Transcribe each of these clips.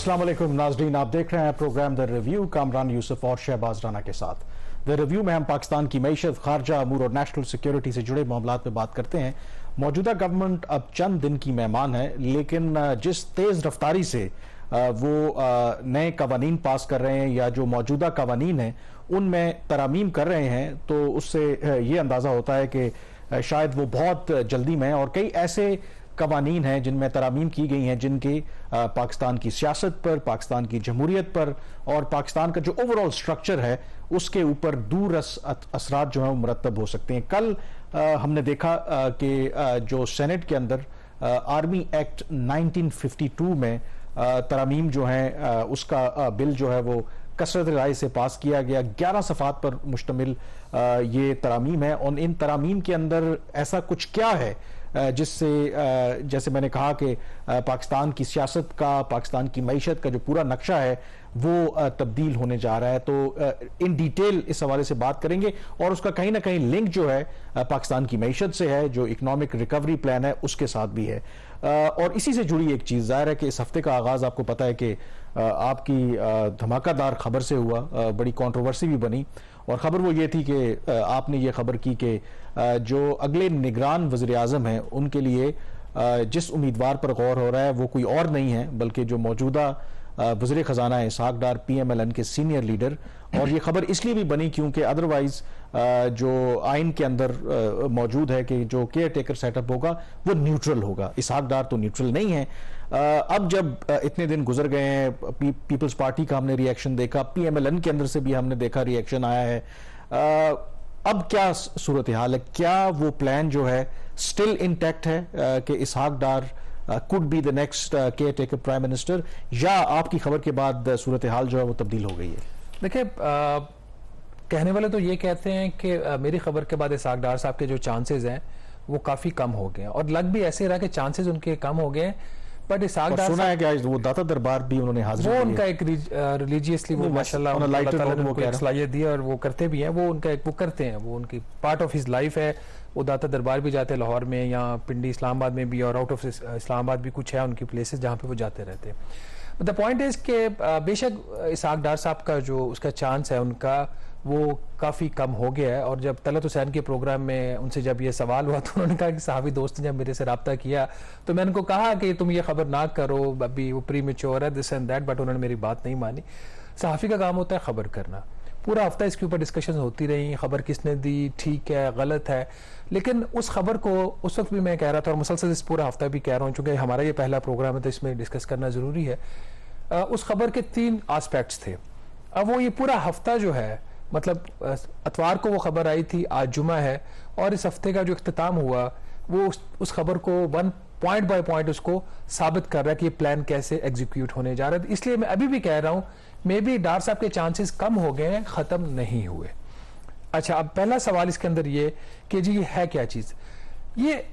अस्सलाम वालेकुम नाज़रीन, आप देख रहे हैं programme the review Kamran Yusuf और शहबाज राना के साथ। द रिव्यू में हम पाकिस्तान की मईशत, खारजा अमूर और नेशनल सिक्योरिटी से जुड़े मामलों पे बात करते हैं। मौजूदा गवर्नमेंट अब चंद दिन की मेहमान है, लेकिन जिस तेज़ रफ्तारी से वो नए कवानीन पास कर रहे हैं या जो मौजूदा कवानीन हैं उनमें तरामीम कर रहे हैं, तो उससे ये अंदाज़ा होता है कि शायद वो बहुत जल्दी में, और कई ऐसे कवानीन हैं जिनमें तरामीम की गई हैं जिनके पाकिस्तान की सियासत पर, पाकिस्तान की जमहूरियत पर और पाकिस्तान का जो ओवरऑल स्ट्रक्चर है उसके ऊपर दूर असरात जो है वो मुरतब हो सकते हैं। कल हमने देखा कि जो सेनेट के अंदर आर्मी एक्ट 1952 में तरामीम जो है उसका बिल जो है वो कसरत राय से पास किया गया। 11 सफ़ात पर मुश्तमिल ये तरामीम है, और इन तरामीम के अंदर ऐसा कुछ क्या है जिससे जैसे मैंने कहा कि पाकिस्तान की सियासत का, पाकिस्तान की मईशत का जो पूरा नक्शा है वो तब्दील होने जा रहा है। तो इन डिटेल इस हवाले से बात करेंगे, और उसका कहीं ना कहीं लिंक जो है पाकिस्तान की मईशत से है, जो इकोनॉमिक रिकवरी प्लान है उसके साथ भी है। और इसी से जुड़ी एक चीज़, जाहिर है कि इस हफ्ते का आगाज़ आपको पता है कि आपकी धमाकादार खबर से हुआ, बड़ी कंट्रोवर्सी भी बनी, और ख़बर वो ये थी कि आपने ये खबर की कि जो अगले निगरान वज़ीर आज़म हैं उनके लिए जिस उम्मीदवार पर गौर हो रहा है वो कोई और नहीं है बल्कि जो मौजूदा वज़ीर ख़जाना है इसहाक डार, PMLN के सीनियर लीडर। और ये खबर इसलिए भी बनी क्योंकि अदरवाइज जो आइन के अंदर मौजूद है कि जो केयर टेकर सेटअप होगा वो न्यूट्रल होगा। इसहाक डार तो न्यूट्रल नहीं है। अब जब इतने दिन गुजर गए हैं, पीपल्स पार्टी का हमने रिएक्शन देखा, PMLN के अंदर से भी हमने देखा रिएक्शन आया है। अब क्या सूरत हाल है? क्या वो प्लान जो है स्टिल इंटैक्ट है कि Ishaq Dar could be the next caretaker prime minister, या आपकी खबर के बाद सूरत हाल जो है वो तब्दील हो गई है? देखिए, कहने वाले तो ये कहते हैं कि मेरी खबर के बाद इसहाक डार साहब के जो चांसेस हैं वो काफी कम हो गए, और लग भी ऐसे रहा कि चांसेस उनके कम हो गए। बट इसहाक डार सुना है कि आज वो दाता दरबार भी उन्होंने हाजिर वो उनका एक रिलीजियसली वो माशाल्लाह उनको सलाहियत दी और वो करते भी हैं, वो उनका एक वो करते हैं, वो उनकी पार्ट ऑफ हिज लाइफ है। वो दाता दरबार भी जाते हैं लाहौर में या पिंडी इस्लामाबाद में भी, और आउट ऑफ इस्लामाबाद भी कुछ है उनकी प्लेसेस जहाँ पे वो जाते रहते हैं। द पॉइंट इज के बेशक इसहाक डार साहब का जो उसका चांस है उनका वो काफ़ी कम हो गया है। और जब तलत हुसैन के प्रोग्राम में उनसे जब ये सवाल हुआ तो उन्होंने कहा कि सहाबी दोस्त ने जब मेरे से रब्ता किया तो मैंने उनको कहा कि तुम ये खबर ना करो, अभी वो प्री मैच्योर है, दिस एंड दैट, बट उन्होंने मेरी बात नहीं मानी। सहाफ़ी का काम होता है खबर करना। पूरा हफ्ता इसके ऊपर डिस्कशन होती रही, खबर किसने दी, ठीक है गलत है, लेकिन उस खबर को उस वक्त भी मैं कह रहा था और मुसलसल इस पूरा हफ्ता भी कह रहा हूँ, चूँकि हमारा ये पहला प्रोग्राम है तो इसमें डिस्कस करना ज़रूरी है। उस खबर के 3 एस्पेक्ट्स थे। अब वो ये पूरा हफ्ता जो है, मतलब अतवार को वो खबर आई थी, आज जुमा है, और इस हफ्ते का जो इख्तिताम हुआ वो उस खबर को पॉइंट बाय पॉइंट उसको साबित कर रहा है कि ये प्लान कैसे एग्जीक्यूट होने जा रहा है। इसलिए मैं अभी भी कह रहा हूँ मे बी डार साहब के चांसेस कम हो गए हैं, ख़त्म नहीं हुए। अच्छा, अब पहला सवाल इसके अंदर ये कि जी ये है क्या चीज़? ये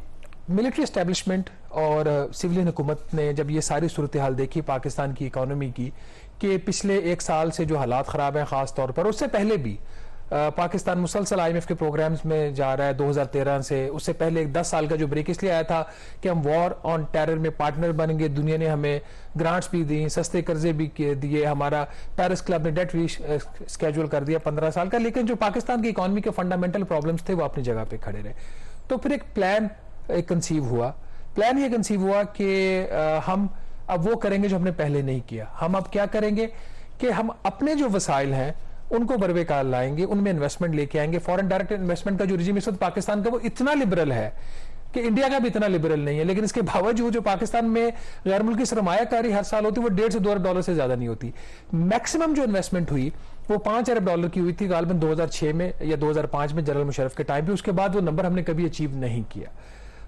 मिलिट्री एस्टेब्लिशमेंट और सिविलियन हुकूमत ने जब ये सारी सूरत हाल देखी पाकिस्तान की इकानमी की, कि पिछले 1 साल से जो हालात ख़राब हैं ख़ास तौर पर, उससे पहले भी पाकिस्तान मुसलसल IMF के प्रोग्राम्स में जा रहा है 2013 से, उससे पहले एक 10 साल का जो ब्रेक इसलिए आया था कि हम वॉर ऑन टेरर में पार्टनर बनेंगे, दुनिया ने हमें ग्रांट्स भी दी, सस्ते कर्जे भी दिए, हमारा पेरिस क्लब ने डेट स्केड्यूल कर दिया 15 साल का, लेकिन जो पाकिस्तान की इकॉनमी के फंडामेंटल प्रॉब्लम्स थे वो अपनी जगह पर खड़े रहे। तो फिर एक प्लान कंसीव हुआ। प्लान ये कंसीव हुआ कि हम अब वो करेंगे जो हमने पहले नहीं किया। हम अब क्या करेंगे कि हम अपने जो वसाइल हैं उनको बरवेकार लाएंगे, उनमें इन्वेस्टमेंट लेके आएंगे। फॉरेन डायरेक्ट इन्वेस्टमेंट का जो रिजीम इस वक्त पाकिस्तान का वो इतना लिबरल है कि इंडिया का भी इतना लिबरल नहीं है, लेकिन इसके बावजूद जो पाकिस्तान में गैर मुल्की सरमायाकारी हर साल होती है वो $1.5 से $2 अरब से ज्यादा नहीं होती। मैक्सिमम जो इन्वेस्टमेंट हुई वो $5 अरब की हुई थी गालिबन 2006 में या 2005 में जनरल मुशर्रफ के टाइम पे। उसके बाद वो नंबर हमने कभी अचीव नहीं किया।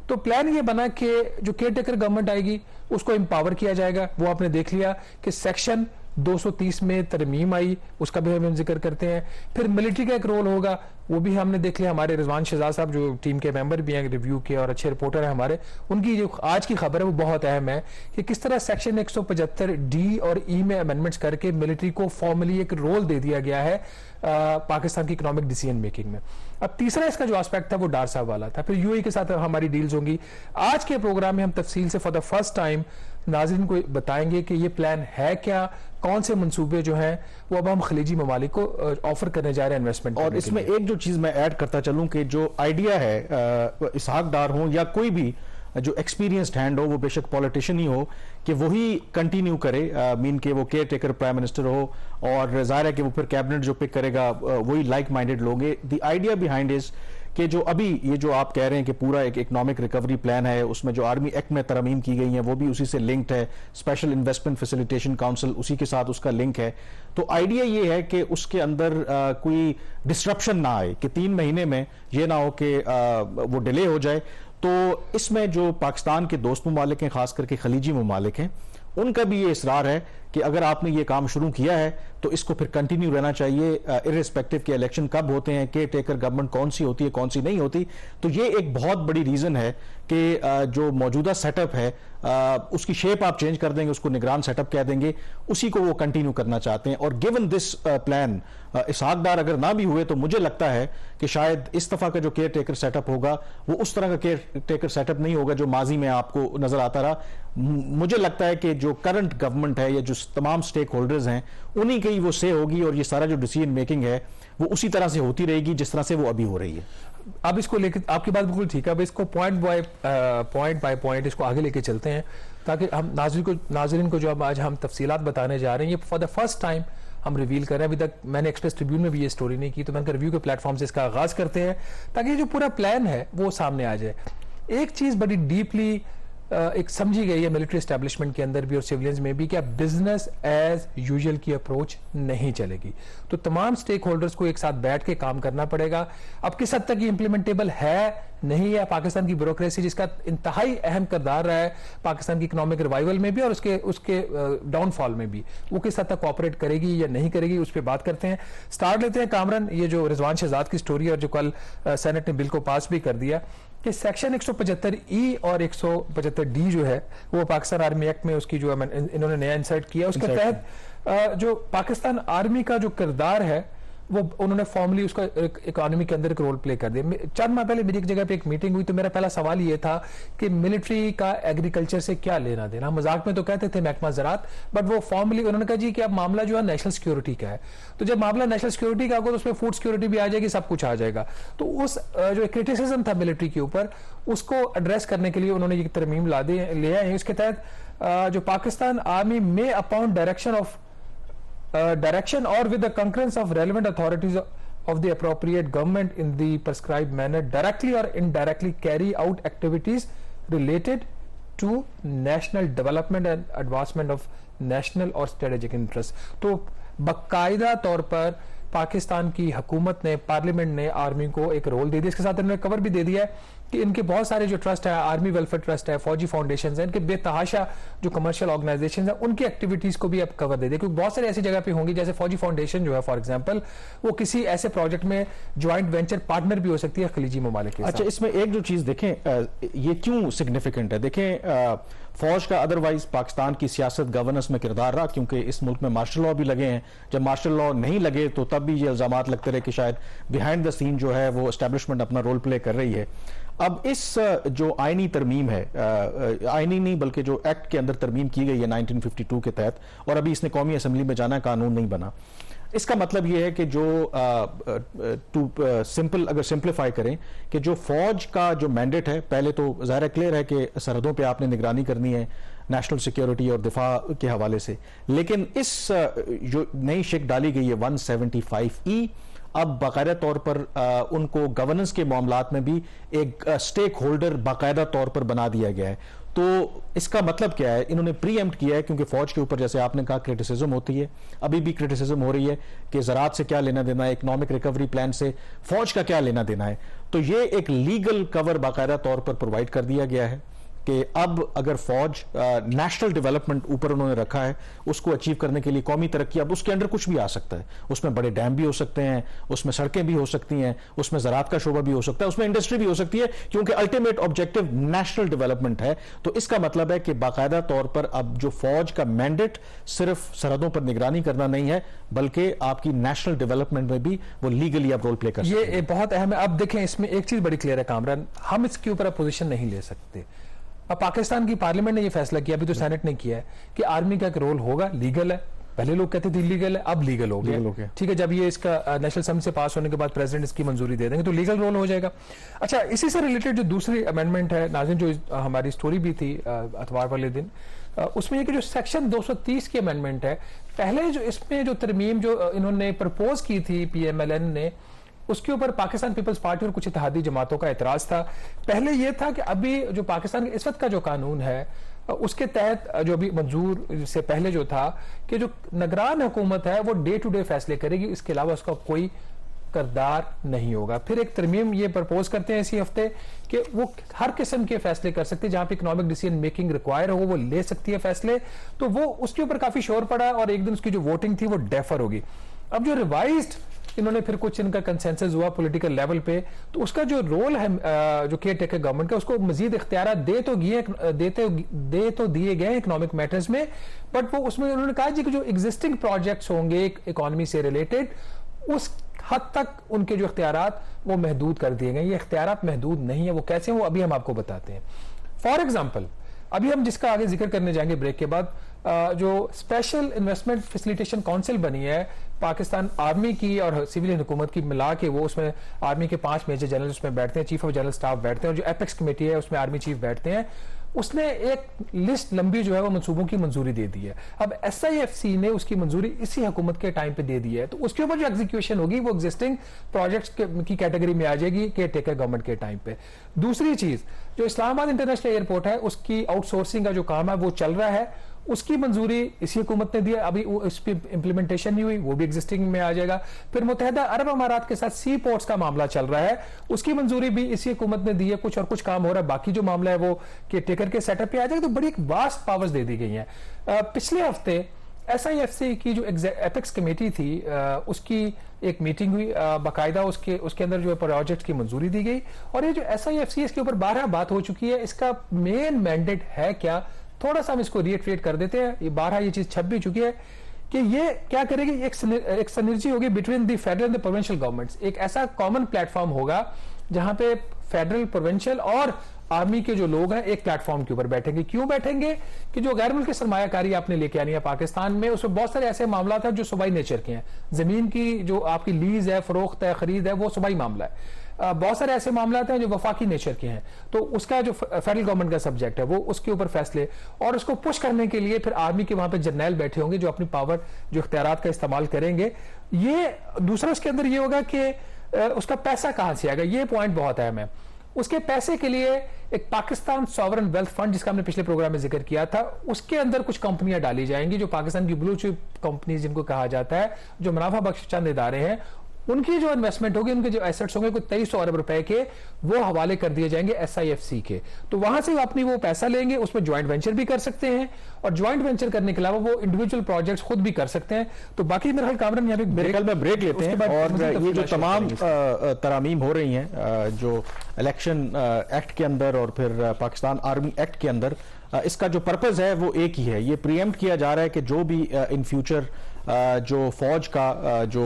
तो प्लान ये बना कि जो केयर टेकर गवर्नमेंट आएगी उसको एम्पावर किया जाएगा। वो आपने देख लिया कि सेक्शन 230 में तरमीम आई, उसका भी हम जिक्र करते हैं। फिर मिलिट्री का एक रोल होगा, वो भी हमने देख लिया। हमारे रिजवान शहजाद साहब जो टीम के मेंबर भी हैं रिव्यू के और अच्छे रिपोर्टर हैं हमारे, उनकी जो आज की खबर है वो बहुत अहम है कि किस तरह सेक्शन 175 डी और ई में अमेंडमेंट्स करके मिलिट्री को फॉर्मली एक रोल दे दिया गया है पाकिस्तान की इकोनॉमिक डिसीजन मेकिंग में। अब तीसरा इसका जो एस्पेक्ट था वो डार साहब वाला था। फिर यूएई के साथ हमारी डील्स होंगी। आज के प्रोग्राम में हम तफसील से फॉर द फर्स्ट टाइम नाज़रीन को बताएंगे कि ये प्लान है क्या, कौन से मंसूबे जो हैं वो अब हम खलीजी ममालिक को ऑफर करने जा रहे हैं इन्वेस्टमेंट। और इसमें एक जो चीज मैं ऐड करता चलूं कि जो आइडिया है इसहाक डार हो या कोई भी जो एक्सपीरियंस्ड हैंड हो, वो बेशक पॉलिटिशियन ही हो, कि वही कंटिन्यू करे, मीन के वो केयर टेकर प्राइम मिनिस्टर हो, और जाहिर है कि वो फिर कैबिनेट जो पिक करेगा वही लाइक माइंडेड लोग हैं। द आइडिया बिहाइंड इज कि जो अभी ये जो आप कह रहे हैं कि पूरा एक इकोनॉमिक रिकवरी प्लान है, उसमें जो आर्मी एक्ट में तरमीम की गई है वो भी उसी से लिंक्ड है, स्पेशल इन्वेस्टमेंट फैसिलिटेशन काउंसिल उसी के साथ उसका लिंक है। तो आइडिया ये है कि उसके अंदर कोई डिस्ट्रप्शन ना आए, कि 3 महीने में ये ना हो कि वो डिले हो जाए। तो इसमें जो पाकिस्तान के दोस्त ममालिक हैं, खास करके खलीजी ममालिक हैं, उनका भी ये इसरार है कि अगर आपने ये काम शुरू किया है तो इसको फिर कंटिन्यू रहना चाहिए, इर्रिस्पेक्टिव के इलेक्शन कब होते हैं, केयर टेकर गवर्नमेंट कौन सी होती है कौन सी नहीं होती। तो ये एक बहुत बड़ी रीजन है कि जो मौजूदा सेटअप है उसकी शेप आप चेंज कर देंगे, उसको निगरान सेटअप कह देंगे, उसी को वो कंटिन्यू करना चाहते हैं। और गिवन दिस प्लान इसहाक डार अगर ना भी हुए तो मुझे लगता है कि शायद इस दफा का जो केयर टेकर सेटअप होगा वो उस तरह का केयर टेकर सेटअप नहीं होगा जो माजी में आपको नजर आता रहा। मुझे लगता है कि जो करंट गवर्नमेंट है या जो तमाम स्टेक होल्डर्स हैं उन्हीं की वो से होगी, और ये सारा जो डिसीजन मेकिंग है वो उसी तरह से होती रहेगी जिस तरह से वो अभी हो रही है। अब इसको लेकर आपकी बात बिल्कुल ठीक है। अब इसको पॉइंट बाय पॉइंट इसको आगे लेके चलते हैं ताकि हम नाज़रीन को जो अब आज हम तफसीलात बताने जा रहे हैं ये फॉर द फर्स्ट टाइम हम रिवील कर रहे हैं। अभी तक मैंने एक्सप्रेस ट्रिब्यून में भी ये स्टोरी नहीं की, तो मैंने रिव्यू के प्लेटफॉर्म से इसका आगाज करते हैं ताकि जो पूरा प्लान है वो सामने आ जाए। एक चीज बड़ी डीपली एक समझी गई है मिलिट्री एस्टेब्लिशमेंट के अंदर भी और सिविलियंस में भी कि अब बिजनेस एज यूजुअल की अप्रोच नहीं चलेगी। तो तमाम स्टेक होल्डर्स को एक साथ बैठ के काम करना पड़ेगा। अब किस हद तक ये इंप्लीमेंटेबल है नहीं है, पाकिस्तान की ब्यूरोक्रेसी जिसका इंतहाई अहम किरदार रहा है पाकिस्तान की इकोनॉमिक रिवाइवल में भी और उसके डाउनफॉल में भी, वो किस हद तक कोऑपरेट करेगी या नहीं करेगी उस पर बात करते हैं। स्टार्ट लेते हैं कामरान, ये जो रिजवान शहजाद की स्टोरी और जो कल सेनेट ने बिल को पास भी कर दिया कि सेक्शन 175E और 175D जो है वो पाकिस्तान आर्मी एक्ट में उसकी जो इन्होंने नया इंसर्ट किया, उसके तहत जो पाकिस्तान आर्मी का जो किरदार है वो उन्होंने फॉर्मली उसका इकोनॉमी के अंदर एक रोल प्ले कर दिया। चंद माह पहले मेरी एक जगह पे एक मीटिंग हुई तो मेरा पहला सवाल ये था कि मिलिट्री का एग्रीकल्चर से क्या लेना देना। मजाक में तो कहते थे महकमा ज़राअत, बट वो फॉर्मली उन्होंने कहा जी कि अब मामला जो है नेशनल सिक्योरिटी का है। तो जब मामला नेशनल सिक्योरिटी का होगा तो उसमें फूड सिक्योरिटी भी आ जाएगी, सब कुछ आ जाएगा। तो उस जो क्रिटिसिज्म था मिलिट्री के ऊपर उसको एड्रेस करने के लिए उन्होंने ये तरमीम ले आए। इसके तहत जो पाकिस्तान आर्मी में upon direction or with the concurrence of relevant authorities of the appropriate government in the prescribed manner directly or indirectly carry out activities related to national development and advancement of national or strategic interest। तो बाकायदा तौर पर पाकिस्तान की हुकूमत ने, parliament ने army को एक रोल दे दिया। इसके साथ इन्होंने कवर भी दे दिया है कि इनके बहुत सारे जो ट्रस्ट है, आर्मी वेलफेयर ट्रस्ट है, फौजी फाउंडेशन है, इनके बेतहाशा जो कमर्शियल ऑर्गेनाइजेशन है उनकी एक्टिविटीज को भी अब कवर दे दिया। क्योंकि बहुत सारी ऐसी जगह पे होंगी जैसे फौजी फाउंडेशन जो है फॉर एग्जांपल वो किसी ऐसे प्रोजेक्ट में ज्वाइंट वेंचर पार्टनर भी हो सकती है खलीजी ममालिक के साथ। अच्छा, इसमें एक जो चीज देखें ये क्यों सिग्निफिकेंट है, देखें फौज का अदरवाइज पाकिस्तान की सियासत गवर्नेंस में किरदार रहा, क्योंकि इस मुल्क में मार्शल लॉ भी लगे हैं। जब मार्शल लॉ नहीं लगे तो तब भी ये इल्जामात लगते रहे कि शायद बिहाइंड द सीन जो है वो एस्टेब्लिशमेंट अपना रोल प्ले कर रही है। अब इस जो आईनी तरमीम है, आईनी नहीं बल्कि जो एक्ट के अंदर तरमीम की गई है 1952 के तहत, और अभी इसने कौमी असम्बली में जाना, कानून नहीं बना। इसका मतलब यह है कि जो अगर सिंप्लीफाई करें कि जो फौज का जो मैंडेट है, पहले तो ज़ाहिर क्लियर है कि सरहदों पे आपने निगरानी करनी है नेशनल सिक्योरिटी और दिफा के हवाले से, लेकिन इस जो नई शिक डाली गई है 175E, अब बाकायदा तौर पर उनको गवर्नेंस के मामलात में भी एक स्टेक होल्डर बाकायदा तौर पर बना दिया गया है। तो इसका मतलब क्या है, इन्होंने प्रीएम्प्ट किया है, क्योंकि फौज के ऊपर जैसे आपने कहा क्रिटिसिज्म होती है, अभी भी क्रिटिसिज्म हो रही है कि ज़राअत से क्या लेना देना है, इकोनॉमिक रिकवरी प्लान से फौज का क्या लेना देना है। तो ये एक लीगल कवर बाकायदा तौर पर प्रोवाइड कर दिया गया है कि अब अगर फौज नेशनल डेवलपमेंट ऊपर उन्होंने रखा है, उसको अचीव करने के लिए कौमी तरक्की, अब उसके अंडर कुछ भी आ सकता है, उसमें बड़े डैम भी हो सकते हैं, उसमें सड़कें भी हो सकती हैं, उसमें ज़राअत का शोबा भी हो सकता है, उसमें इंडस्ट्री भी हो सकती है, क्योंकि अल्टीमेट ऑब्जेक्टिव नेशनल डेवलपमेंट है। तो इसका मतलब है कि बाकायदा तौर पर अब जो फौज का मैंडेट सिर्फ सरहदों पर निगरानी करना नहीं है, बल्कि आपकी नेशनल डेवलपमेंट में भी वो लीगली आप रोल प्ले कर सकते हैं। ये बहुत अहम है। अब देखें, इसमें एक चीज बड़ी क्लियर है कामरान, हम इसके ऊपर पोजीशन नहीं ले सकते। अब पाकिस्तान की पार्लियामेंट ने यह फैसला किया, अभी तो सेनेट ने किया है कि आर्मी का एक रोल होगा, लीगल है। पहले लोग कहते थे इलीगल है, अब लीगल हो गया। ठीक है, जब ये इसका नेशनल असेंबली से पास होने के बाद प्रेसिडेंट इसकी मंजूरी दे देंगे तो लीगल रोल हो जाएगा। अच्छा, इसी से रिलेटेड जो दूसरी अमेंडमेंट है नाज़रीन, जो हमारी स्टोरी भी थी अतवार वाले दिन, उसमें ये कि जो सेक्शन 230 की अमेंडमेंट है, पहले जो इसमें जो तरमीम जो इन्होंने प्रपोज की थी PMLN ने, उसके ऊपर पाकिस्तान पीपल्स पार्टी और कुछ इत्तेहादी जमातों का एतराज था। पहले यह था कि अभी जो पाकिस्तान के इस वक्त का जो कानून है, उसके तहत जो अभी मंजूर से पहले जो था कि जो निगरान हुकूमत है वो डे टू डे फैसले करेगी, इसके अलावा उसका कोई किरदार नहीं होगा। फिर एक तरमीम ये प्रपोज करते हैं इसी हफ्ते कि वो हर किस्म के फैसले कर सकते हैं, जहां पे इकोनॉमिक डिसीजन मेकिंग रिक्वायर हो वो ले सकती है फैसले। तो वो उसके ऊपर काफी शोर पड़ा और एक दिन उसकी जो वोटिंग थी वो डेफर होगी। अब जो रिवाइज्ड इन्होंने फिर कुछ इनका कंसेंसस हुआ पॉलिटिकल लेवल पे, तो उसका जो रोल है जो केयर टेकर गवर्नमेंट का, उसको मजीद इख्तियार दे तो दिए गए इकोनॉमिक मैटर्स में, बट वो उसमें उन्होंने कहा जी कि जो एग्जिस्टिंग प्रोजेक्ट्स होंगे इकोनॉमी से रिलेटेड, उस हद तक उनके जो इख्तियारात वो महदूद कर दिए गए। ये इख्तियारात महदूद नहीं है, वो कैसे, वो अभी हम आपको बताते हैं। फॉर एग्जाम्पल, अभी हम जिसका आगे जिक्र करने जाएंगे ब्रेक के बाद, जो स्पेशल इन्वेस्टमेंट फैसिलिटेशन काउंसिल बनी है पाकिस्तान आर्मी की और सिविलियन हुकूमत की मिला के, वो उसमें आर्मी के 5 मेजर जनरल उसमें बैठते हैं, चीफ ऑफ जनरल स्टाफ बैठते हैं, और जो एपेक्स कमेटी है उसमें आर्मी चीफ बैठते हैं। उसने एक लिस्ट लंबी जो है वो मंसूबों की मंजूरी दे दी है। अब SIFC ने उसकी मंजूरी इसी हुकूमत के टाइम पे दे दी है, तो उसके ऊपर जो एग्जीक्यूशन होगी वो एग्जिस्टिंग प्रोजेक्ट्स की कैटेगरी में आ जाएगी केयर टेकर गवर्नमेंट के टाइम पे। दूसरी चीज, जो इस्लामाबाद इंटरनेशनल एयरपोर्ट है उसकी आउटसोर्सिंग का जो काम है वो चल रहा है, उसकी मंजूरी इसी हुकूमत ने दी है, अभी उस पर इंप्लीमेंटेशन नहीं हुई, वो भी एग्जिस्टिंग में आ जाएगा। फिर मुत्तहदा अरब अमारात के साथ सी पोर्ट्स का मामला चल रहा है, उसकी मंजूरी भी इसी हुकूमत ने दी है, कुछ और कुछ काम हो रहा है, बाकी जो मामला है वो केयर टेकर के सेटअप पे आ जाएगा। तो बड़ी एक वास्ट पावर्स दे दी गई हैं। पिछले हफ्ते SIFC की जो एपेक्स कमेटी थी उसकी एक मीटिंग हुई, बाकायदा उसके अंदर जो प्रोजेक्ट की मंजूरी दी गई, और ये जो SIFC इसके ऊपर 12 बात हो चुकी है, इसका मेन मैंडेट है क्या, थोड़ा सा हम इसको रिएट्रेट कर देते हैं। ये 12 ये चीज छप भी चुकी है कि ये क्या करेगी, एक सिनर्जी होगी between the federal and the provincial governments. एक ऐसा कॉमन प्लेटफॉर्म होगा जहां पे फेडरल, प्रोविंशियल और आर्मी के जो लोग हैं एक प्लेटफॉर्म के ऊपर बैठेंगे। क्यों बैठेंगे कि जो गैर मुल्की सरमायाकारी आपने लेके आनी है पाकिस्तान में, उसमें बहुत सारे ऐसे मामला हैं जो सूबाई नेचर के हैं। जमीन की जो आपकी लीज है, फरोख्त है, खरीद है, वो सूबाई मामला है। बहुत सारे ऐसे मामला हैं जो वफाकी नेचर के हैं, तो उसका जो फेडरल गवर्नमेंट का सब्जेक्ट है वो उसके ऊपर फैसले, और उसको पुश करने के लिए फिर आर्मी के वहां पे जर्नैल बैठे होंगे जो अपनी पावर, जो इख्तियारात का इस्तेमाल करेंगे। ये दूसरा उसके अंदर ये होगा कि उसका पैसा कहां से आएगा, ये पॉइंट बहुत अहम है। उसके पैसे के लिए एक पाकिस्तान सॉवरन वेल्थ फंड, जिसका हमने पिछले प्रोग्राम में जिक्र किया था, उसके अंदर कुछ कंपनियां डाली जाएंगी जो पाकिस्तान की ब्लू चिप कंपनीज जिनको कहा जाता है, जो मुनाफा बख्श चंद इदारे हैं, उनकी जो इन्वेस्टमेंट होगी, उनके जो एसेट्स होंगे कोई 2300 अरब रुपए के, वो हवाले कर दिए जाएंगे SIFC के। तो वहां से अपनी वो पैसा लेंगे, उसमें ज्वाइंट वेंचर भी कर सकते हैं, और ज्वाइंट वेंचर करने के अलावा वो इंडिविजुअल प्रोजेक्ट्स खुद भी कर सकते हैं। तो बाकी मेरे ख्याल कामरान यहाँ पे मेरे ख्याल में ब्रेक लेते हैं, और ये जो तमाम तरामीम हो रही हैं जो इलेक्शन एक्ट के अंदर और फिर पाकिस्तान आर्मी एक्ट के अंदर, इसका जो पर्पज है वो एक ही है। ये प्रीएम्प्ट किया जा रहा है कि जो भी इन फ्यूचर जो फौज का जो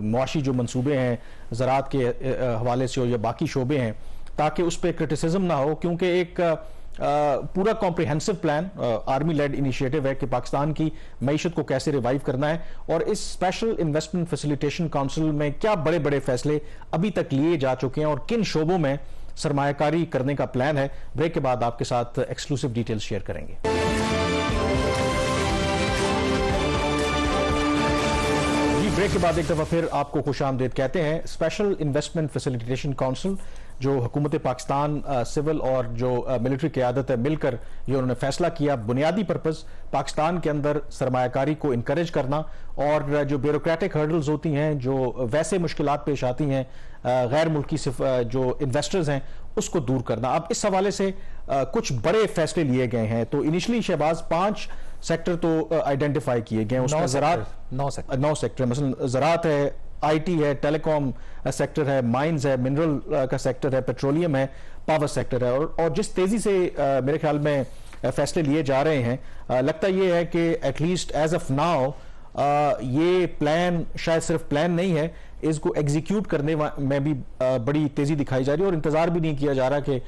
मुआशी जो मंसूबे हैं ज़राअत के हवाले से हो या बाकी शोबे हैं, ताकि उस पर क्रिटिसिज्म ना हो, क्योंकि एक पूरा comprehensive plan army led initiative है कि पाकिस्तान की मईशत को कैसे रिवाइव करना है। और इस स्पेशल इन्वेस्टमेंट फैसिलिटेशन काउंसिल में क्या बड़े बड़े फैसले अभी तक लिए जा चुके हैं और किन शोबों में सरमायाकारी करने का प्लान है, ब्रेक के बाद आपके साथ एक्सक्लूसिव डिटेल्स शेयर करेंगे। ब्रेक के बाद एक दफा फिर आपको खुशामदीद कहते हैं। स्पेशल इन्वेस्टमेंट फैसिलिटेशन काउंसिल जो हुकूमत पाकिस्तान सिविल और जो मिलिट्री क़यादत है मिलकर ये उन्होंने फैसला किया। बुनियादी पर्पस पाकिस्तान के अंदर सरमायाकारी को इनकरेज करना और जो ब्यूरोक्रेटिक हर्डल्स होती हैं, जो वैसे मुश्किलात पेश आती हैं गैर मुल्की जो इन्वेस्टर्स हैं, उसको दूर करना। अब इस हवाले से कुछ बड़े फैसले लिए गए हैं। तो इनिशियली शहबाज 5 सेक्टर तो आइडेंटिफाई किए गए हैं। उसमें ज़राअत 9 सेक्टर, मसलन ज़राअत है, आईटी है, टेलीकॉम सेक्टर है, माइंस है, मिनरल का सेक्टर है, पेट्रोलियम है, पावर सेक्टर है। और जिस तेजी से मेरे ख्याल में फैसले लिए जा रहे हैं, लगता ये है कि एटलीस्ट एज ऑफ नाउ ये प्लान शायद सिर्फ प्लान नहीं है, इसको एग्जीक्यूट करने में भी बड़ी तेजी दिखाई जा रही है और इंतजार भी नहीं किया जा रहा कि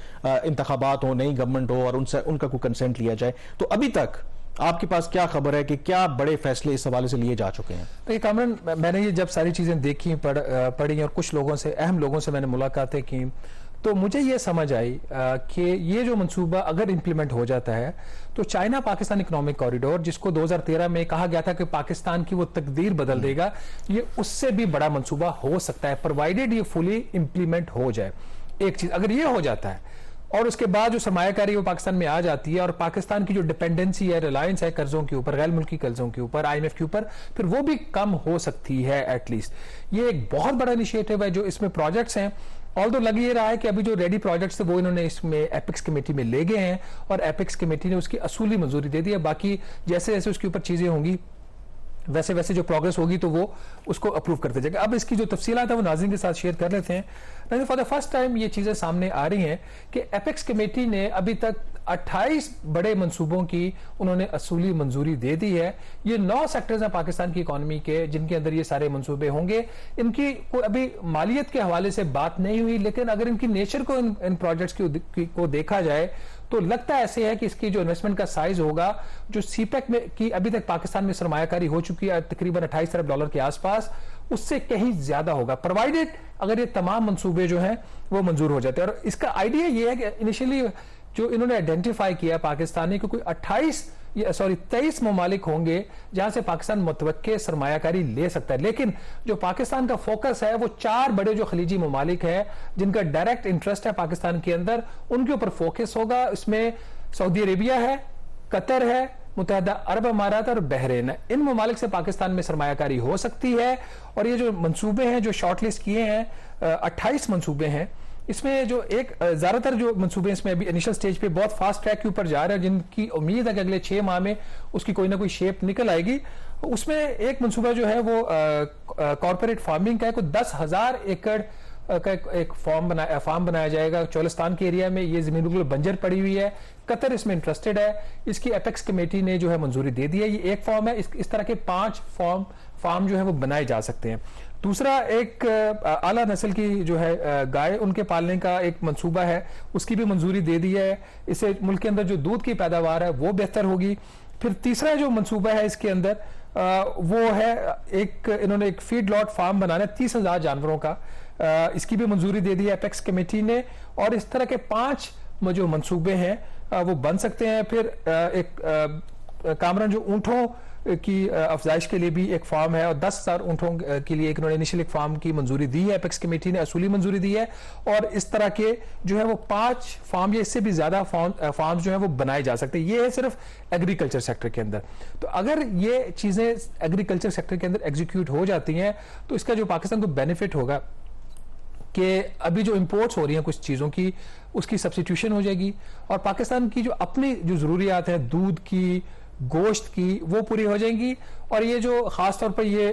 इंतखाबात हो, नई गवर्नमेंट हो और उनका कोई कंसेंट लिया जाए। तो अभी तक आपके पास क्या खबर है कि क्या बड़े फैसले इस हवाले से लिए जा चुके हैं? तो ये कामरान, मैंने ये जब सारी चीजें देखी पढ़ी और कुछ लोगों से, अहम लोगों से मैंने मुलाकातें की, तो मुझे ये समझ आई कि ये जो मंसूबा अगर इंप्लीमेंट हो जाता है तो चाइना पाकिस्तान इकोनॉमिक कॉरिडोर, जिसको 2013 में कहा गया था कि पाकिस्तान की वो तकदीर बदल देगा, ये उससे भी बड़ा मंसूबा हो सकता है, प्रोवाइडेड ये फुली इंप्लीमेंट हो जाए। एक चीज अगर ये हो जाता है और उसके बाद जो सरमायाकारी वो पाकिस्तान में आ जाती है और पाकिस्तान की जो डिपेंडेंसी है, रिलायंस है कर्जों के ऊपर, गैर मुल्की कर्जों के ऊपर, IMF के ऊपर, फिर वो भी कम हो सकती है एटलीस्ट। ये एक बहुत बड़ा इनिशिएटिव है जो इसमें प्रोजेक्ट्स हैं। ऑल्दो लग ये रहा है कि अभी जो रेडी प्रोजेक्ट्स थे वो इन्होंने इसमें एपिक्स कमेटी में ले गए हैं और एपिक्स कमेटी ने उसकी असूली मंजूरी दे दी है। बाकी जैसे जैसे उसके ऊपर चीजें होंगी वैसे वैसे जो प्रोग्रेस होगी तो वो उसको अप्रूव करते जाएगा। अब इसकी जो तफसीलात है वो नाज़रीन के साथ शेयर कर लेते हैं। फॉर द फर्स्ट टाइम ये चीजें सामने आ रही हैं कि एपेक्स कमेटी ने अभी तक 28 बड़े मंसूबों की उन्होंने असूली मंजूरी दे दी है। ये 9 सेक्टर्स हैं पाकिस्तान की इकोनॉमी के जिनके अंदर ये सारे मंसूबे होंगे। इनकी कोई अभी मालियत के हवाले से बात नहीं हुई, लेकिन अगर इनकी नेचर को इन प्रोजेक्ट्स को देखा जाए तो लगता ऐसे है कि इसकी जो इन्वेस्टमेंट का साइज होगा, जो सीपेक में की अभी तक पाकिस्तान में सरमायाकारी हो चुकी है तकरीबन 28 अरब डॉलर के आसपास, उससे कहीं ज्यादा होगा, प्रोवाइडेड अगर ये तमाम मंसूबे जो हैं वो मंजूर हो जाते हैं। और इसका आइडिया ये है कि इनिशियली जो इन्होंने आइडेंटिफाई किया पाकिस्तान ने कि कोई 23 ममालिक होंगे जहां से पाकिस्तान मुतवक्के सरमायाकारी ले सकता है, लेकिन जो पाकिस्तान का फोकस है वो 4 बड़े जो खलीजी ममालिक है जिनका डायरेक्ट इंटरेस्ट है पाकिस्तान के अंदर, उनके ऊपर फोकस होगा। इसमें सऊदी अरेबिया है, कतर है, मुत्तहिदा अरब अमारात और बहरीन है। इन ममालिक से पाकिस्तान में सरमायाकारी हो सकती है। और ये जो मंसूबे हैं जो शॉर्टलिस्ट किए हैं, 28 मंसूबे हैं, इसमें जो एक ज्यादातर जो मंसूबे इसमें अभी इनिशियल स्टेज पे बहुत फास्ट ट्रैक के ऊपर जा रहे हैं, जिनकी उम्मीद है कि अगले 6 माह में उसकी कोई ना कोई शेप निकल आएगी। उसमें एक मंसूबा जो है वो कॉर्पोरेट फार्मिंग का है, कोई 10,000 एकड़ का एक फार्म बनाया जाएगा चोलिस्तान के एरिया में। ये जमीन बिल्कुल बंजर पड़ी हुई है, कतर इसमें इंटरेस्टेड है। इसकी एपेक्स कमेटी ने जो है मंजूरी दे दी है। ये एक फॉर्म है, इस तरह के 5 फार्म जो है वो बनाए जा सकते हैं। दूसरा एक आला नस्ल की जो है गाय, उनके पालने का एक मंसूबा है, उसकी भी मंजूरी दे दी है। इससे मुल्क के अंदर जो दूध की पैदावार है वो बेहतर होगी। फिर तीसरा जो मंसूबा है इसके अंदर वो है इन्होंने एक फीड लॉट फार्म बनाना है 30,000 जानवरों का, इसकी भी मंजूरी दे दी है एपेक्स कमेटी ने। और इस तरह के 5 जो मंसूबे हैं वो बन सकते हैं। फिर एक कामरान जो ऊंटों की अफजाइश के लिए भी एक फार्म है और 10,000 ऊंटों के लिए इन्होंने इनिशियल एक फार्म की मंजूरी दी है, एपेक्स कमेटी ने असूली मंजूरी दी है। और इस तरह के जो है वो 5 फार्म या इससे भी ज्यादा फार्म जो है वो बनाए जा सकते हैं। ये है सिर्फ एग्रीकल्चर सेक्टर के अंदर। तो अगर ये चीजें एग्रीकल्चर सेक्टर के अंदर एग्जीक्यूट हो जाती हैं तो इसका जो पाकिस्तान को बेनिफिट होगा कि अभी जो इंपोर्ट्स हो रही हैं कुछ चीज़ों की, उसकी सब्स्टिट्यूशन हो जाएगी और पाकिस्तान की जो अपनी जो ज़रूरियात हैं दूध की, गोश्त की, वो पूरी हो जाएंगी। और ये जो ख़ास तौर पर ये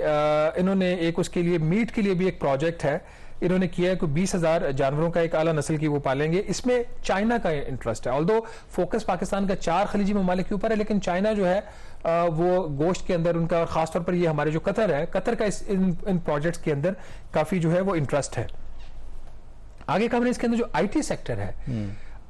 इन्होंने एक उसके लिए मीट के लिए भी एक प्रोजेक्ट है इन्होंने किया है कि 20,000 जानवरों का एक आला नस्ल की वो पालेंगे। इसमें चाइना का इंटरेस्ट है, ऑल्दो फोकस पाकिस्तान का 4 खलीजी ममालिक के ऊपर है, लेकिन चाइना जो है वो गोश्त के अंदर उनका, और ख़ास तौर पर ये हमारे जो कतर है, कतर का इन प्रोजेक्ट्स के अंदर काफ़ी जो है वो इंटरेस्ट है। आगे कमरे इसके अंदर जो आईटी सेक्टर है,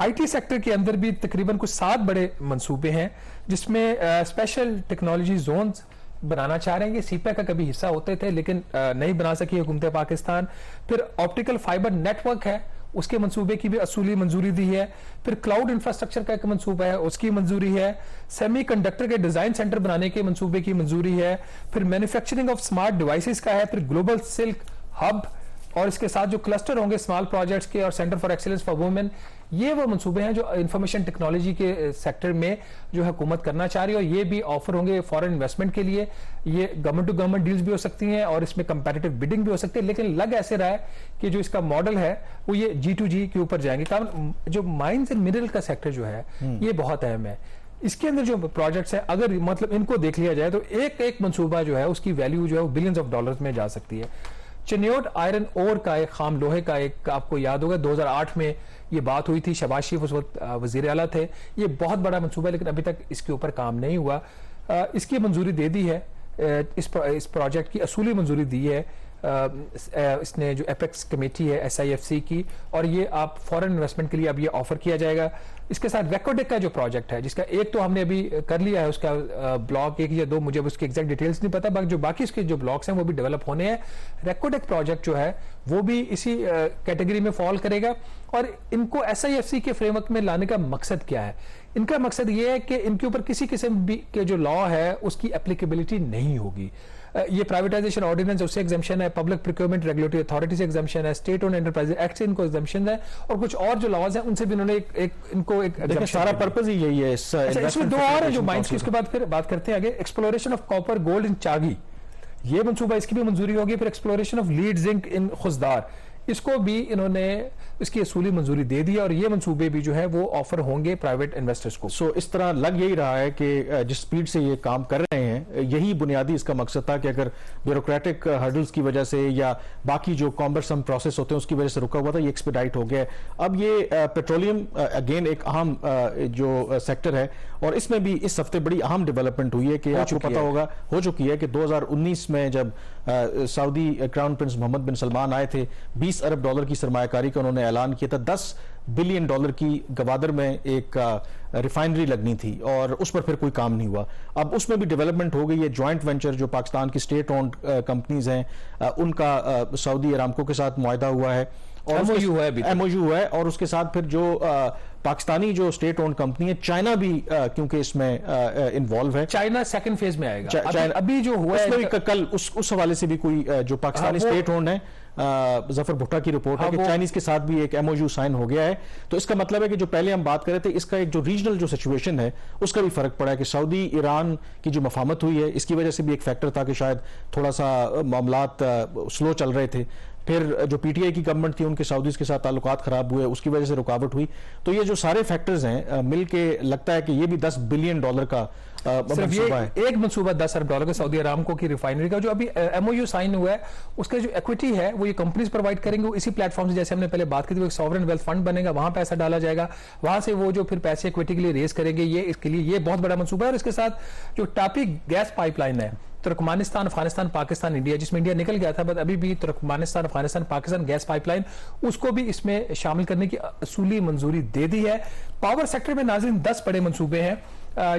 आईटी सेक्टर के अंदर भी तकरीबन कुछ 7 बड़े मंसूबे हैं जिसमें स्पेशल टेक्नोलॉजी जोन्स बनाना चाह रहे हैं। ये सीपेक का कभी हिस्सा होते थे लेकिन नहीं बना सकी हुकूमत पाकिस्तान। फिर ऑप्टिकल फाइबर नेटवर्क है, उसके मंसूबे की भी असूली मंजूरी दी है। फिर क्लाउड इंफ्रास्ट्रक्चर का एक मंसूबा है, उसकी मंजूरी है। सेमीकंडक्टर के डिजाइन सेंटर बनाने के मंसूबे की मंजूरी है। फिर मैन्युफैक्चरिंग ऑफ स्मार्ट डिवाइसेस का है। फिर ग्लोबल सिल्क हब और इसके साथ जो क्लस्टर होंगे स्मॉल प्रोजेक्ट्स के और centre for excellence for women, ये वो मंसूबे हैं जो इंफॉर्मेशन टेक्नोलॉजी के सेक्टर में जो हुकूमत करना चाह रही है, और ये भी ऑफर होंगे फॉरेन इन्वेस्टमेंट के लिए। ये गवर्नमेंट टू गवर्नमेंट डील्स भी हो सकती हैं और इसमें कंपैरेटिव बिडिंग भी हो सकती है, लेकिन लग ऐसे रहा है कि जो इसका मॉडल है वो ये G2G के ऊपर जाएंगे। कारण जो माइंस एंड मिनरल का सेक्टर जो है ये बहुत अहम है। इसके अंदर जो प्रोजेक्ट्स हैं, अगर मतलब इनको देख लिया जाए तो एक एक मंसूबा जो है उसकी वैल्यू जो है वो बिलियंस ऑफ डॉलर्स में जा सकती है। चिन्योट आयरन ओर का एक खाम लोहे का एक, आपको याद होगा 2008 में ये बात हुई थी, शहबाज शरीफ उस वक्त वजीर आला थे। ये बहुत बड़ा मंसूबा है लेकिन अभी तक इसके ऊपर काम नहीं हुआ। इसकी मंजूरी दे दी है, इस प्रोजेक्ट की असूली मंजूरी दी है इसने जो एपेक्स कमेटी है SIFC की, और ये आप फॉरेन इन्वेस्टमेंट के लिए अब ये ऑफर किया जाएगा। इसके साथ रेकोडेक का जो प्रोजेक्ट है, जिसका एक तो हमने अभी कर लिया है, उसका ब्लॉक 1 या 2, मुझे उसकी एग्जैक्ट डिटेल्स नहीं पता, जो बाकी उसके जो ब्लॉक्स हैं वो भी डेवलप होने हैं। रेकोडेक प्रोजेक्ट जो है वो भी इसी कैटेगरी में फॉल करेगा। और इनको SIFC के फ्रेमवर्क में लाने का मकसद क्या है? इनका मकसद ये है कि इनके ऊपर किसी किस्म भी के जो लॉ है उसकी एप्लीकेबिलिटी नहीं होगी। ये प्राइवेटाइजेशन ऑर्डिनेंस उससे एग्जाम्पशन है, पब्लिक प्रोक्योरमेंट रेगुलेटरी अथॉरिटी से एग्जाम्पशन है, स्टेट ओन एंटरप्राइज एक्ट से इनको एग्जाम्पशन है, और कुछ और जो लॉज हैं उनसे भी उन्होंने इनको एक सारा पर्पस ही यही है। इसमें दो और है जो माइंस की, उसके बाद फिर बात करते हैं आगे। Exploration of copper gold in Chagai, ये मंसूबा, इसकी भी मंजूरी होगी। फिर exploration of lead zinc in Khuzdar, इसको भी इन्होंने इसकी असूली मंजूरी दे दी, और ये मंसूबे भी जो है वो ऑफर होंगे प्राइवेट इन्वेस्टर्स को। सो इस तरह लग यही रहा है कि जिस स्पीड से ये काम कर रहे हैं, यही बुनियादी इसका मकसद था कि अगर ब्यूरोक्रेटिक हर्डल्स की वजह से या बाकी जो कॉम्बरसम प्रोसेस होते हैं उसकी वजह से रुका हुआ था, ये एक्सपीडाइट हो गया है। अब ये पेट्रोलियम अगेन एक अहम जो सेक्टर है, और इसमें भी इस हफ्ते बड़ी अहम डेवलपमेंट हुई है कि आपको पता होगा, हो चुकी है कि 2019 में जब सऊदी क्राउन प्रिंस मोहम्मद बिन सलमान आए थे, 20 अरब डॉलर की सरमायाकारी का उन्होंने ऐलान किया था। 10 बिलियन डॉलर की गवादर में एक रिफाइनरी लगनी थी और उस पर फिर कोई काम नहीं हुआ। अब उसमें भी डेवलपमेंट हो गई है। जॉइंट वेंचर जो पाकिस्तान की स्टेट ओन्ड कंपनीज हैं उनका सऊदी अरामको के साथ मुआहदा हुआ है और MOU हुआ है, और उसके साथ फिर जो पाकिस्तानी जो स्टेट ओन्ड कंपनी है, चाइना भी क्योंकि इसमें इन्वॉल्व है। चाइना सेकंड फेज में आएगा। अभी जो हुआ है कल उस हवाले से भी कोई जो पाकिस्तानी स्टेट ओन्ड है, जफर भुट्टा की रिपोर्ट है कि चाइनीज के साथ भी एक MOU साइन हो गया है। तो इसका मतलब है कि जो पहले हम बात कर रहे थे, इसका एक जो रीजनल जो सिचुएशन है उसका भी फर्क पड़ा है कि सऊदी ईरान की जो मफामत हुई है, इसकी वजह से भी एक फैक्टर था कि शायद थोड़ा सा मामलात स्लो चल रहे थे। फिर जो PTI की गवर्नमेंट थी, उनके सऊदीज के साथ ताल्लुकात खराब हुए, उसकी वजह से रुकावट हुई। तो ये जो सारे फैक्टर्स हैं मिलके लगता है कि ये भी 10 बिलियन डॉलर का मंसूबा है। एक मंसूबा 10 अरब डॉलर का सऊदी अरामको की रिफाइनरी का जो अभी MOU साइन हुआ है, उसका जो इक्विटी है वो ये कंपनीज प्रोवाइड करेंगे। इसी प्लेटफॉर्म से, जैसे हमने पहले बात की थी, एक सॉवरेन वेल्थ फंड बनेगा, वहां पैसा डाला जाएगा, वहां से वो जो फिर पैसे इक्विटी के लिए रेज करेंगे। ये इसके लिए ये बहुत बड़ा मंसूबा है। और इसके साथ जो टापिक गैस पाइपलाइन है, तुर्कमानिस्तान, अफगानिस्तान, पाकिस्तान, इंडिया, जिसमें इंडिया निकल गया था, बट अभी भी तुर्कमानिस्तान, अफगानिस्तान, पाकिस्तान गैस पाइपलाइन, उसको भी इसमें शामिल करने की असूली मंजूरी दे दी है। पावर सेक्टर में नाज़रीन 10 बड़े मंसूबे हैं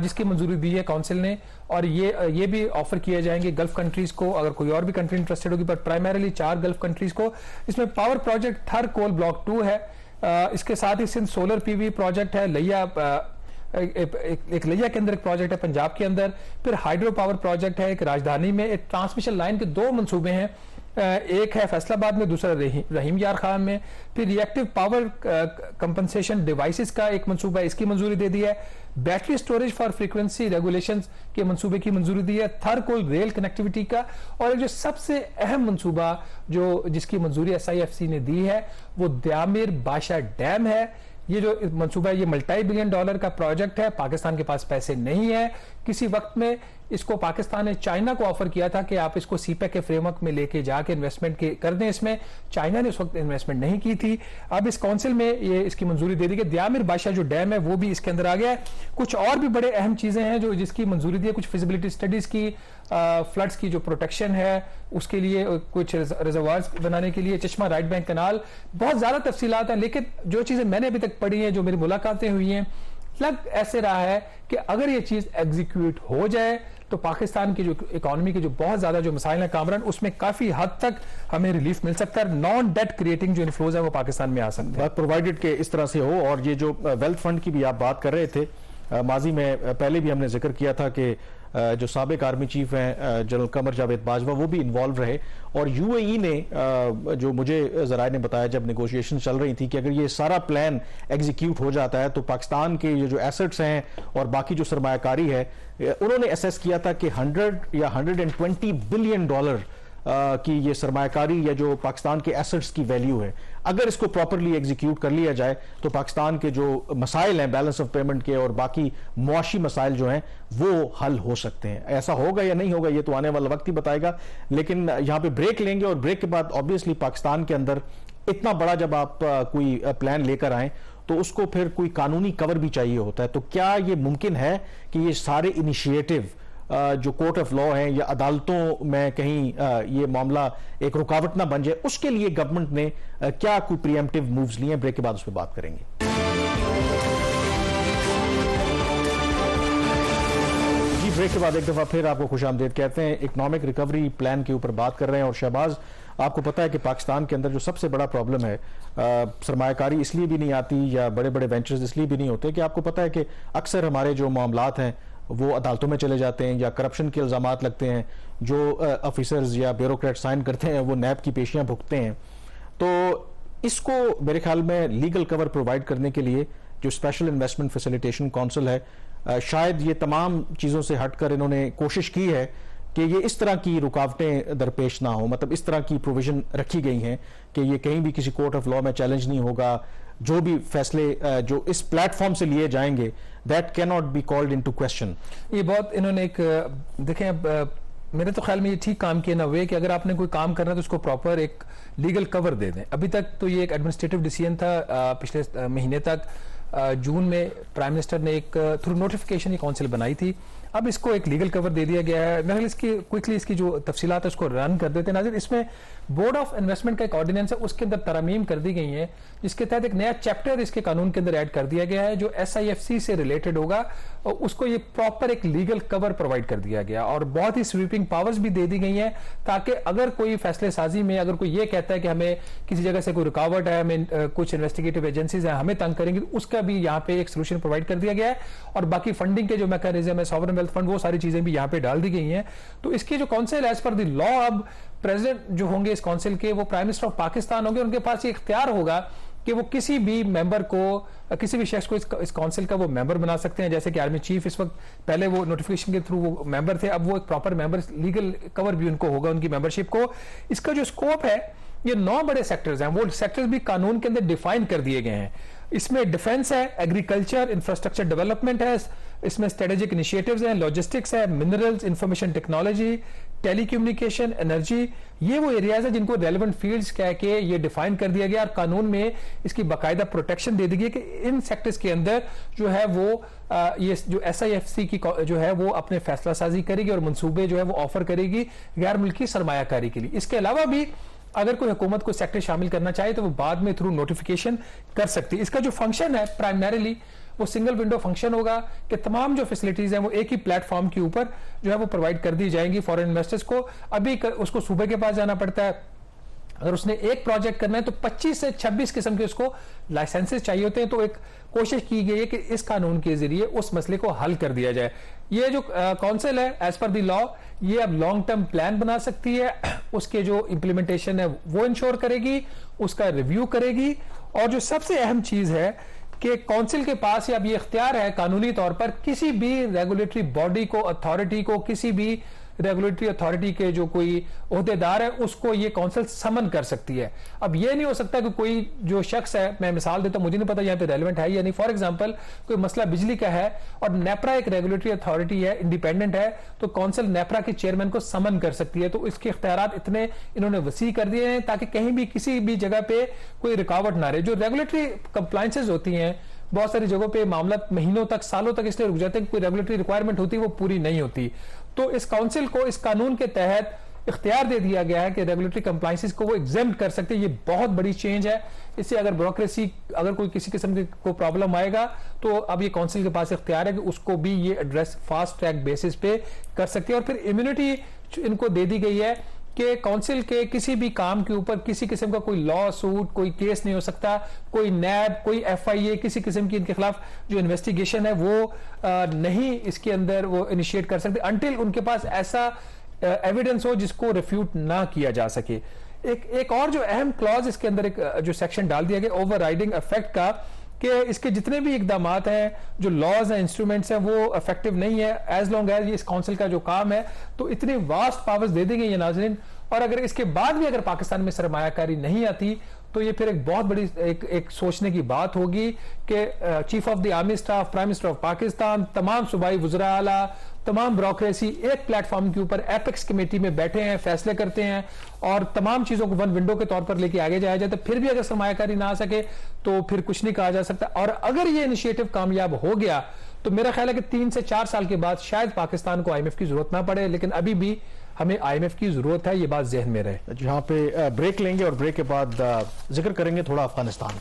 जिसकी मंजूरी दी है काउंसिल ने, और ये भी ऑफर किए जाएंगे गल्फ कंट्रीज को, अगर कोई और भी कंट्री इंटरेस्टेड होगी, पर प्राइमरीली 4 गल्फ कंट्रीज को। इसमें पावर प्रोजेक्ट थर कोल ब्लॉक 2 है, इसके साथ ही सिंध सोलर PV प्रोजेक्ट है, लिया एक लिया के अंदर एक प्रोजेक्ट है पंजाब के अंदर, फिर हाइड्रो पावर प्रोजेक्ट है एक राजधानी में, एक ट्रांसमिशन लाइन के 2 मंसूबे हैं, एक है फैसलाबाद में, दूसरा रहीम यार खान में। फिर रिएक्टिव पावर कंपनसेशन डिवाइसेस का एक मंसूबा है, इसकी मंजूरी दे दी है। Battery storage for frequency regulations के मंसूबे की मंजूरी दी है। थर कोल रेल कनेक्टिविटी का, और एक जो सबसे अहम मंसूबा जिसकी मंजूरी SIFC ने दी है वो द्यामिर बाशा डैम है। ये जो मंसूबा है ये मल्टी बिलियन डॉलर का प्रोजेक्ट है। पाकिस्तान के पास पैसे नहीं है। किसी वक्त में इसको पाकिस्तान ने चाइना को ऑफर किया था कि आप इसको CPEC के फ्रेमवर्क में लेके जाके इन्वेस्टमेंट कर दें इसमें। चाइना ने उस वक्त इन्वेस्टमेंट नहीं की थी। अब इस काउंसिल में ये इसकी मंजूरी दे दी गई। द्यामिर बादशाह जो डैम है वो भी इसके अंदर आ गया है। कुछ और भी बड़े अहम चीजें हैं जो जिसकी मंजूरी दी है। कुछ फिजिबिलिटी स्टडीज की, फ्लड्स की जो प्रोटेक्शन है उसके लिए, कुछ रिजर्वायर्स बनाने के लिए, चश्मा राइट बैंक कनाल, बहुत ज्यादा तफसीलात हैं। लेकिन जो चीजें मैंने अभी तक पढ़ी हैं, जो मेरी मुलाकातें हुई हैं, लग ऐसे रहा है कि अगर ये चीज एग्जीक्यूट हो जाए तो पाकिस्तान की जो इकोनॉमी के जो बहुत ज्यादा जो मसाइल है कामरान, उसमें काफी हद तक हमें रिलीफ मिल सकता है। नॉन डेट क्रिएटिंग जो इन्फ्लोज है वो पाकिस्तान में आ सकते हैं, प्रोवाइडेड के इस तरह से हो। और ये जो वेल्थ फंड की भी आप बात कर रहे थे, माजी में पहले भी हमने जिक्र किया था कि जो साबिक आर्मी चीफ हैं जनरल कमर जावेद बाजवा, वो भी इन्वॉल्व रहे। और यूएई ने जो मुझे ज़राए ने बताया जब नेगोशिएशन चल रही थी कि अगर ये सारा प्लान एग्जीक्यूट हो जाता है तो पाकिस्तान के ये जो एसेट्स हैं और बाकी जो सरमायाकारी है, उन्होंने असेस किया था कि 100 या 120 बिलियन डॉलर की ये सरमायाकारी या जो पाकिस्तान के एसेट्स की वैल्यू है, अगर इसको प्रॉपरली एग्जीक्यूट कर लिया जाए तो पाकिस्तान के जो मसाइल हैं बैलेंस ऑफ पेमेंट के और बाकी मुआशी मसाइल जो हैं वो हल हो सकते हैं। ऐसा होगा या नहीं होगा ये तो आने वाला वक्त ही बताएगा। लेकिन यहाँ पे ब्रेक लेंगे और ब्रेक के बाद ऑब्वियसली पाकिस्तान के अंदर इतना बड़ा जब आप कोई प्लान लेकर आए तो उसको फिर कोई कानूनी कवर भी चाहिए होता है। तो क्या ये मुमकिन है कि ये सारे इनिशिएटिव जो कोर्ट ऑफ लॉ है या अदालतों में कहीं ये मामला एक रुकावट ना बन जाए, उसके लिए गवर्नमेंट ने क्या कोई प्रीएम्प्टिव मूव्स लिए हैं? ब्रेक के बाद उस पर बात करेंगे। जी, ब्रेक के बाद एक दफा फिर आपको खुशामदीद कहते हैं। इकोनॉमिक रिकवरी प्लान के ऊपर बात कर रहे हैं और शहबाज, आपको पता है कि पाकिस्तान के अंदर जो सबसे बड़ा प्रॉब्लम है, सरमायाकारी इसलिए भी नहीं आती या बड़े बड़े वेंचर्स इसलिए भी नहीं होते कि आपको पता है कि अक्सर हमारे जो मामलात हैं वो अदालतों में चले जाते हैं या करप्शन के इल्जामात लगते हैं, जो ऑफिसर्स या ब्यूरोक्रेट साइन करते हैं वो नैब की पेशियां भुगतते हैं। तो इसको मेरे ख्याल में लीगल कवर प्रोवाइड करने के लिए जो स्पेशल इन्वेस्टमेंट फैसिलिटेशन काउंसिल है, शायद ये तमाम चीज़ों से हटकर इन्होंने कोशिश की है कि ये इस तरह की रुकावटें दरपेश ना हो, मतलब इस तरह की प्रोविजन रखी गई हैं कि ये कहीं भी किसी कोर्ट ऑफ लॉ में चैलेंज नहीं होगा। जो भी फैसले जो इस प्लेटफॉर्म से लिए जाएंगे that can not be called into question. ये बहुत इन्होंने एक देखें, मेरे तो ख्याल में ये ठीक काम किया ना वे कि अगर आपने कोई काम करना है तो उसको प्रॉपर एक लीगल कवर दे दें। अभी तक तो ये एक एडमिनिस्ट्रेटिव डिसीजन था, पिछले महीने तक जून में प्राइम मिनिस्टर ने एक थ्रू नोटिफिकेशन ये काउंसिल बनाई थी। अब इसको एक लीगल कवर दे दिया गया है। मैं इसकी क्विकली इसकी जो तफसीलात है उसको रन कर देते हैं। नाज़रीन, इसमें बोर्ड ऑफ इन्वेस्टमेंट का एक ऑर्डिनेंस है, उसके अंदर तरमीम कर दी गई है, जिसके तहत एक नया चैप्टर इसके कानून के अंदर ऐड कर दिया गया है जो SIFC से रिलेटेड होगा और उसको ये प्रॉपर एक लीगल कवर प्रोवाइड कर दिया गया और बहुत ही स्वीपिंग पावर्स भी दे दी गई हैं ताकि अगर कोई फैसले साजी में अगर कोई ये कहता है कि हमें किसी जगह से कोई रुकावट है, हमें कुछ इन्वेस्टिगेटिव एजेंसीज हैं हमें तंग करेंगी, तो उसका भी यहाँ पे एक सोल्यूशन प्रोवाइड कर दिया गया है। और बाकी फंडिंग के जो मैकेनिज्म है, सॉवरेन वेल्थ फंड, वो सारी चीजें भी यहाँ पे डाल दी गई हैं। तो इसकी जो council as per the law, अब प्रेसिडेंट जो होंगे इस काउंसिल के वो प्राइम मिनिस्टर ऑफ पाकिस्तान होंगे। उनके पास ये इख्तियार होगा कि वो किसी भी मेंबर को, किसी भी शख्स को इस काउंसिल का वो मेंबर बना सकते हैं। जैसे कि आर्मी चीफ इस वक्त, पहले वो नोटिफिकेशन के थ्रू वो मेंबर थे, अब वो एक प्रॉपर मेंबर, लीगल कवर भी उनको होगा उनकी मेंबरशिप को। इसका जो स्कोप है, ये 9 बड़े सेक्टर्स हैं, वो सेक्टर्स भी कानून के अंदर डिफाइन कर दिए गए हैं। इसमें डिफेंस है, एग्रीकल्चर, इंफ्रास्ट्रक्चर डेवलपमेंट है, इसमें स्ट्रेटेजिक इनिशिएटिव्स हैं, लॉजिस्टिक्स है, minerals, information technology, telecommunication, energy, ये वो एरियाज हैं जिनको रेलेवेंट फील्ड्स कह के ये डिफाइन कर दिया गया और कानून में इसकी बाकायदा प्रोटेक्शन दे दी गई कि इन सेक्टर्स के अंदर जो है वो ये जो SIFC की जो है वो अपने फैसला साजी करेगी और मंसूबे जो है वो ऑफर करेगी गैर मुल्की सरमायाकारी के लिए। इसके अलावा भी अगर कोई हुकूमत को सेक्टर शामिल करना चाहे तो वो बाद में थ्रू नोटिफिकेशन कर सकती है। इसका जो फंक्शन है प्राइमरीली वो सिंगल विंडो फंक्शन होगा कि तमाम जो फैसिलिटीज हैं वो एक ही प्लेटफॉर्म के ऊपर जो है वो प्रोवाइड कर दी जाएंगी फॉरेन इन्वेस्टर्स को। अभी उसको सूबे के पास जाना पड़ता है, अगर उसने एक प्रोजेक्ट करना है तो 25 से 26 किस्म के उसको लाइसेंसेस चाहिए होते हैं। तो एक कोशिश की गई है कि इस कानून के जरिए उस मसले को हल कर दिया जाए। ये जो काउंसिल है एज पर द लॉ, ये अब लॉन्ग टर्म प्लान बना सकती है, उसके जो इंप्लीमेंटेशन है वो इंश्योर करेगी, उसका रिव्यू करेगी। और जो सबसे अहम चीज है कि काउंसिल के पास अब ये इख्तियार है कानूनी तौर पर किसी भी रेगुलेटरी बॉडी को, अथॉरिटी को, किसी भी रेगुलेटरी अथॉरिटी के जो कोई ओहदेदार है उसको ये काउंसिल समन कर सकती है। अब ये नहीं हो सकता कि कोई जो शख्स है, मैं मिसाल देता हूं, मुझे नहीं पता यहाँ पे रेलेवेंट है या नहीं, फॉर एग्जांपल कोई मसला बिजली का है और नेपरा एक रेगुलेटरी अथॉरिटी है, इंडिपेंडेंट है, तो काउंसिल नेपरा के चेयरमैन को समन कर सकती है। तो इसके इख्तियारात इतने इन्होंने वसी कर दिए हैं ताकि कहीं भी किसी भी जगह पे कोई रुकावट ना रहे। जो रेगुलेटरी कंप्लायंसेज होती हैं बहुत सारी जगहों पे मामला महीनों तक, सालों तक इसलिए रुक जाते हैं कि कोई रेगुलेटरी रिक्वायरमेंट होती है वो पूरी नहीं होती। तो इस काउंसिल को इस कानून के तहत इख्तियार दे दिया गया है कि रेगुलेटरी कंप्लायंसेस को वो एग्जेम्प्ट कर सकते हैं। ये बहुत बड़ी चेंज है। इससे अगर ब्यूरोक्रेसी, अगर कोई किसी किस्म की को प्रॉब्लम आएगा तो अब ये काउंसिल के पास इख्तियार है कि उसको भी ये एड्रेस फास्ट ट्रैक बेसिस पे कर सकती है। और फिर इम्यूनिटी इनको दे दी गई है कि काउंसिल के किसी भी काम के ऊपर किसी किस्म का कोई लॉ सूट, कोई केस नहीं हो सकता, कोई नैब, कोई FIA, किसी किस्म की इनके खिलाफ जो इन्वेस्टिगेशन है वो नहीं इसके अंदर वो इनिशिएट कर सकते अनटिल उनके पास ऐसा एविडेंस हो जिसको रिफ्यूट ना किया जा सके। एक और जो अहम क्लॉज इसके अंदर एक जो सेक्शन डाल दिया गया ओवरराइडिंग इफेक्ट का, कि इसके जितने भी इकदामात हैं, जो लॉज हैं, इंस्ट्रूमेंट्स हैं, वो इफेक्टिव नहीं है एज लॉन्ग एज इस काउंसिल का जो काम है। तो इतनी वास्ट पावर्स दे देंगे ये नाज़रीन, और अगर इसके बाद भी अगर पाकिस्तान में सरमायाकारी नहीं आती तो ये फिर एक बहुत बड़ी एक सोचने की बात होगी कि chief of the army staff, prime minister of Pakistan, तमाम सूबाई वुज़रा आला, तमाम ब्यूरोक्रेसी एक प्लेटफॉर्म के ऊपर एपेक्स कमेटी में बैठे हैं, फैसले करते हैं और तमाम चीजों को वन विंडो के तौर पर लेके आगे जाया जाए। तो फिर भी अगर सरमायाकारी ना आ सके तो फिर कुछ नहीं कहा जा सकता। और अगर ये इनिशिएटिव कामयाब हो गया तो मेरा ख्याल है कि 3 से 4 साल के बाद शायद पाकिस्तान को IMF की जरूरत ना पड़े, लेकिन अभी भी हमें IMF की जरूरत है, ये बात जहन में रहे। जहां पे ब्रेक लेंगे और ब्रेक के बाद जिक्र करेंगे थोड़ा अफगानिस्तान।